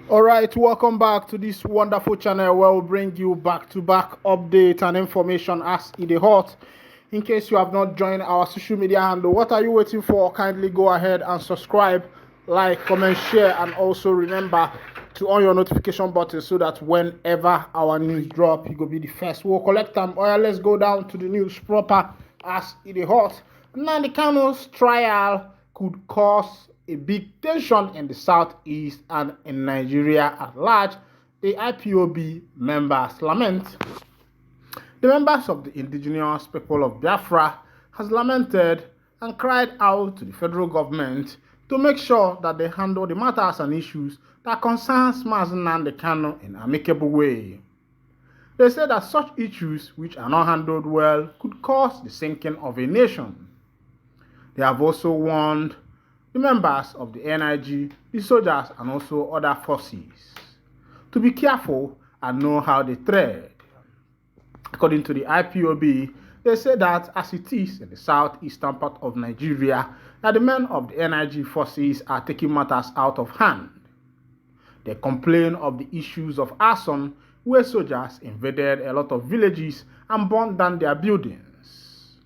All right, welcome back to this wonderful channel where we'll bring you back-to-back updates and information as it is hot. In case you have not joined our social media handle, what are you waiting for? Kindly go ahead and subscribe, like, comment, share, and also remember to on your notification button so that whenever our news drop, you go be the first. We'll collect them. All right, let's go down to the news proper as it is hot. Nnamdi Kanu's trial could cause a big tension in the southeast and in Nigeria at large, the IPOB members lament. The members of the indigenous people of Biafra has lamented and cried out to the federal government to make sure that they handle the matters and issues that concerns Mazi Nnamdi Kanu in an amicable way. They say that such issues which are not handled well could cause the sinking of a nation. They have also warned the members of the NIG, the soldiers, and also other forces to be careful and know how they tread. According to the IPOB, they say that as it is in the southeastern part of Nigeria, that the men of the NIG forces are taking matters out of hand. They complain of the issues of arson, where soldiers invaded a lot of villages and burned down their buildings.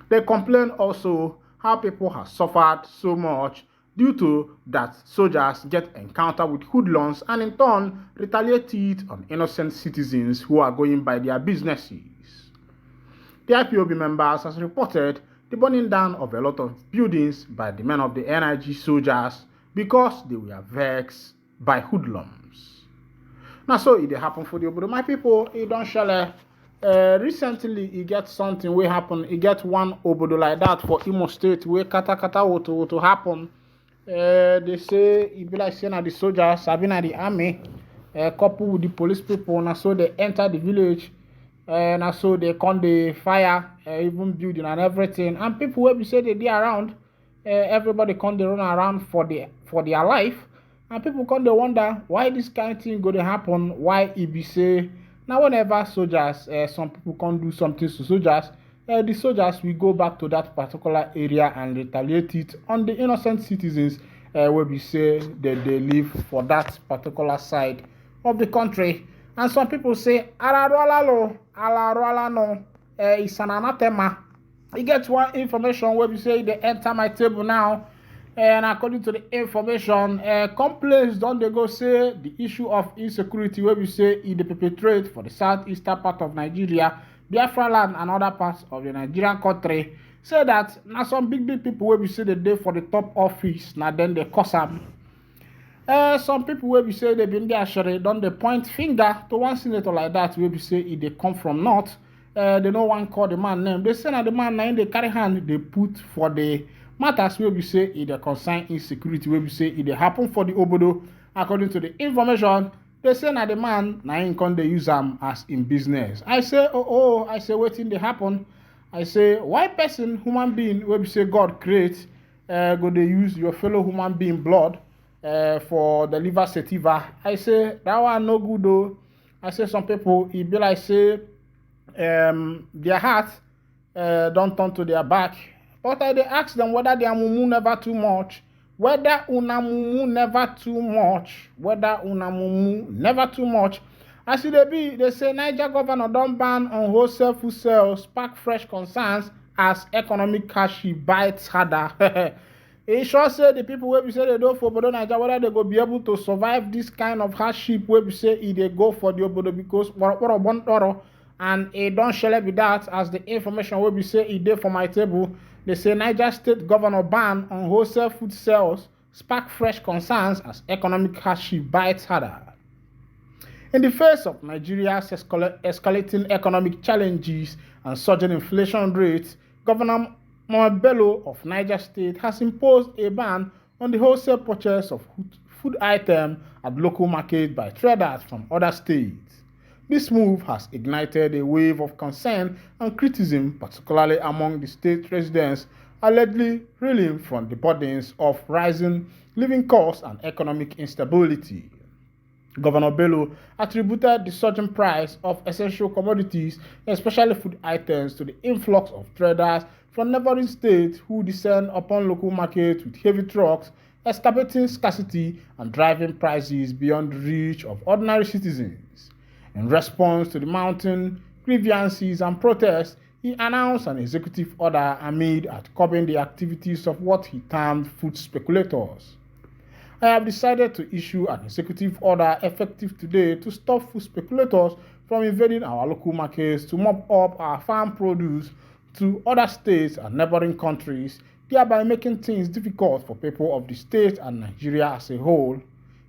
They complain also how people have suffered so much due to that soldiers get encountered with hoodlums and in turn retaliate it on innocent citizens who are going by their businesses. The IPOB members has reported the burning down of a lot of buildings by the men of the NIG soldiers because they were vexed by hoodlums. Now so it happened for the obodo. My people, it don't share. Recently, it get something will happen. It get one obodo like that for Imo State where kata to happen. They say it be like saying the soldiers, have been at the army, coupled with the police people, and so they enter the village, and so they con the fire, even building and everything. And people will be say they around, everybody con they run around for their life, and people con they wonder why this kind of thing go to happen. Why it be say. Now, whenever soldiers, some people can't do something to soldiers, the soldiers will go back to that particular area and retaliate it on the innocent citizens where we say that they live for that particular side of the country. And some people say, Alarola no, it's an anathema. You get one information where we say they enter my table now. And according to the information, complaints don't they go say the issue of insecurity where we say it perpetrate for the southeastern part of Nigeria, Biafra land and other parts of the Nigerian country, say that now some big people where we say they day for the top office, now then they cause them. Some people where we say they been there sure don't they point finger to one senator like that where we say if they come from north, they no one call the man name. They say that the man now they carry hand they put for the matters where we say it the concern insecurity where we say it happen for the obodo. According to the information, they say that the man now in con they use them as in business. I say I say waiting they happen. I say why person human being where we say God create go they use your fellow human being blood for the liver sativa. I say that one no good though. I say some people it be like say their heart don't turn to their back. But I ask them whether their mumu never too much, whether una mumu never too much, whether una mumu never too much. As they say Niger governor don't ban on wholesale food sales, spark fresh concerns as economic hardship bites harder. It sure say the people where we say they do for Obodo Niger, whether they go be able to survive this kind of hardship where we say if they go for the Obodo because what and it don't shall be that as the information where we say it there for my table. They say Niger State governor ban on wholesale food sales spark fresh concerns as economic hardship bites harder. In the face of Nigeria's escalating economic challenges and surging inflation rates, Governor Mohammed Bello of Niger State has imposed a ban on the wholesale purchase of food items at local markets by traders from other states. This move has ignited a wave of concern and criticism, particularly among the state residents, allegedly reeling from the burdens of rising living costs and economic instability. Governor Bello attributed the surging price of essential commodities, especially food items, to the influx of traders from neighboring states who descend upon local markets with heavy trucks exacerbating scarcity and driving prices beyond the reach of ordinary citizens. In response to the mounting grievances and protests, he announced an executive order aimed at curbing the activities of what he termed food speculators. I have decided to issue an executive order effective today to stop food speculators from invading our local markets to mop up our farm produce to other states and neighboring countries, thereby making things difficult for people of the state and Nigeria as a whole.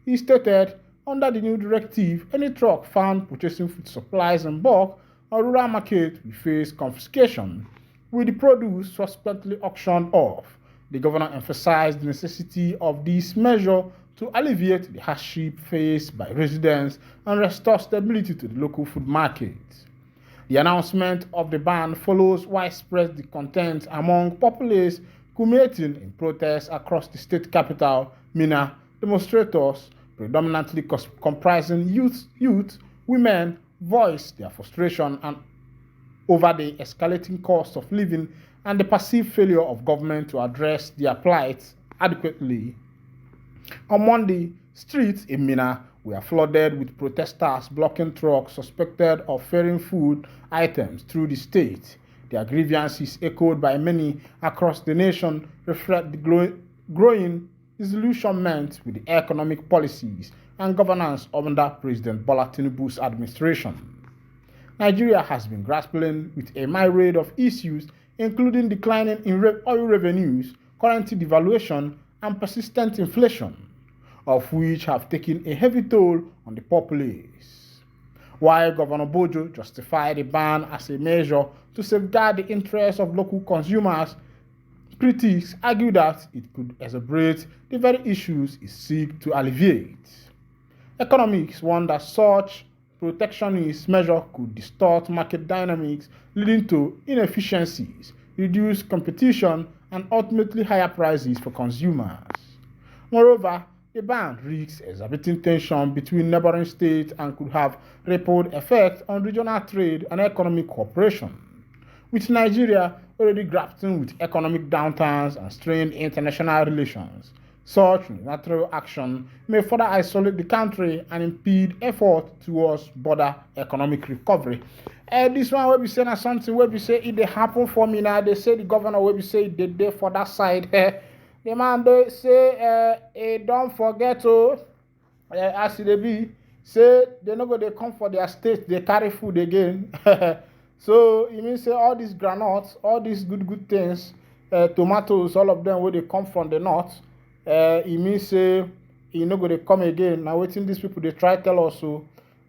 He stated, under the new directive, any truck found purchasing food supplies in bulk or rural market will face confiscation, with the produce suspectly auctioned off. The governor emphasized the necessity of this measure to alleviate the hardship faced by residents and restore stability to the local food market. The announcement of the ban follows widespread discontent among populace culminating in protests across the state capital, Minna. Demonstrators, predominantly comprising youth, women, voiced their frustration over the escalating cost of living and the perceived failure of government to address their plight adequately. On Monday, streets in Minna were flooded with protesters blocking trucks suspected of ferrying food items through the state. Their grievances, echoed by many across the nation, reflect the growing disillusionment with the economic policies and governance under President Bola Tinubu's administration. Nigeria has been grappling with a myriad of issues, including declining oil revenues, currency devaluation, and persistent inflation, of which have taken a heavy toll on the populace. While Governor Bojo justified the ban as a measure to safeguard the interests of local consumers, critics argue that it could exacerbate the very issues it seeks to alleviate. Economics warn that such protectionist measure could distort market dynamics, leading to inefficiencies, reduced competition, and ultimately higher prices for consumers. Moreover, the ban risks exacerbating tension between neighboring states and could have ripple effects on regional trade and economic cooperation. With Nigeria already grappling with economic downturns and strained international relations, such unilateral action may further isolate the country and impede efforts towards broader economic recovery. This one will be saying something where we say it happen for me now. They say the governor will be say they dey for that side. The man they say don't forget to as they be say they no go they come for their state, they carry food again. So it means say all these granules, all these good things, tomatoes, all of them where they come from the north. It means say you know go they come again. Now waiting these people they try tell us so.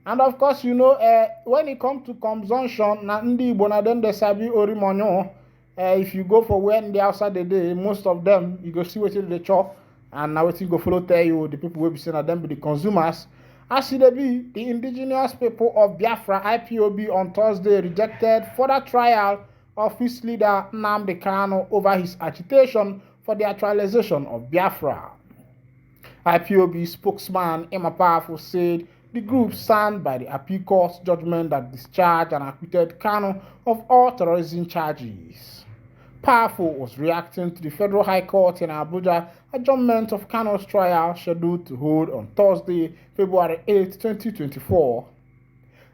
And of course, you know, when it comes to consumption, na ndi Igbo na dem dey sabi orimonyo. If you go for where they outside the day, most of them you go see wetin they chop, and now wetin go follow tell you the people will be saying that them be the consumers. As it be, the indigenous people of Biafra IPOB on Thursday rejected further trial of its leader Nnamdi Kanu over his agitation for the actualization of Biafra. IPOB spokesman Emma Powerful said the group stand by the appeal court's judgment that discharged and acquitted Kanu of all terrorism charges. Powerful was reacting to the Federal High Court in Abuja adjournment of Kanu's trial scheduled to hold on Thursday, February 8, 2024.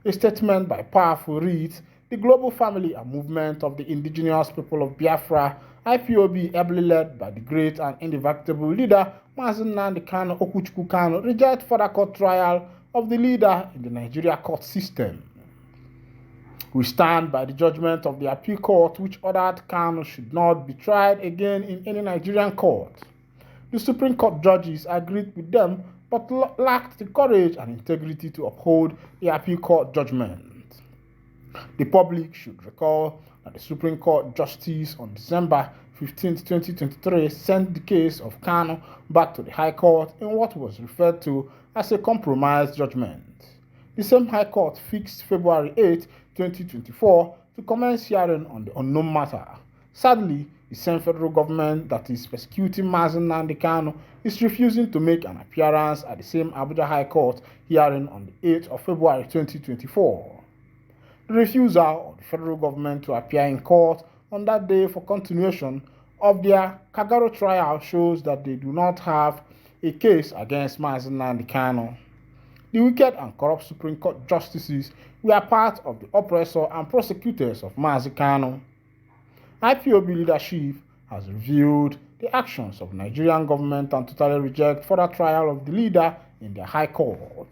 A statement by Powerful reads, the global family and movement of the indigenous people of Biafra, IPOB, ably led by the great and indefatigable leader Nnamdi Kanu Okuchukwu Kanu, reject further court trial of the leader in the Nigeria court system. We stand by the judgment of the appeal court which ordered Kanu should not be tried again in any Nigerian court. The Supreme Court judges agreed with them but lacked the courage and integrity to uphold the appeal court judgment. The public should recall that the Supreme Court Justice on December 15, 2023 sent the case of Kanu back to the High Court in what was referred to as a compromise judgment. The same High Court fixed February 8, 2024 to commence hearing on the unknown matter. Sadly, the same federal government that is persecuting Nnamdi Kanu is refusing to make an appearance at the same Abuja High Court hearing on the 8th of February 2024. The refusal of the federal government to appear in court on that day for continuation of their Kagaro trial shows that they do not have a case against Nnamdi Kanu. The wicked and corrupt Supreme Court justices were part of the oppressor and prosecutors of Nnamdi Kanu. IPOB leadership has reviewed the actions of the Nigerian government and totally reject further trial of the leader in their high court.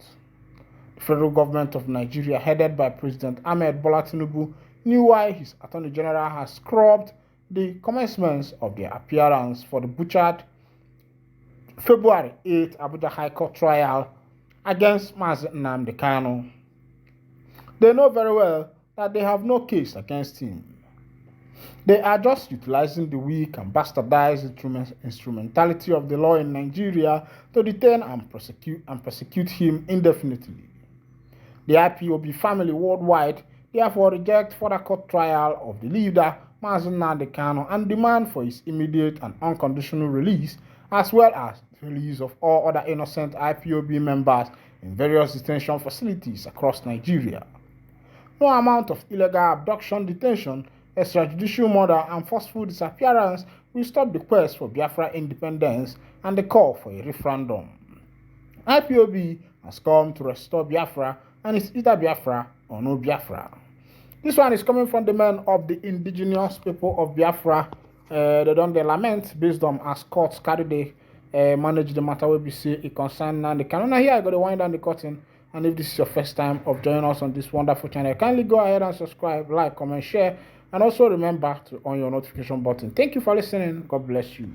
The federal government of Nigeria, headed by President Ahmed Bola Tinubu, knew why his Attorney General has scrubbed the commencement of their appearance for the butchered February 8 Abuja High Court trial against Nnamdi Kanu. They know very well that they have no case against him. They are just utilizing the weak and bastardized instrumentality of the law in Nigeria to detain and persecute him indefinitely. The IPOB family worldwide therefore reject further court trial of the leader, Nnamdi Kanu, and demand for his immediate and unconditional release, as well as the release of all other innocent IPOB members in various detention facilities across Nigeria. No amount of illegal abduction, detention, extrajudicial murder, and forceful disappearance will stop the quest for Biafra independence and the call for a referendum. IPOB has come to restore Biafra, and it's either Biafra or no Biafra. This one is coming from the men of the indigenous people of Biafra. They don't lament based on as courts carry they manage the matter where we see it concern Nnamdi Kanu. Now here I got to wind down the curtain. And if this is your first time of joining us on this wonderful channel, kindly go ahead and subscribe, like, comment, share, and also remember to on your notification button. Thank you for listening. God bless you.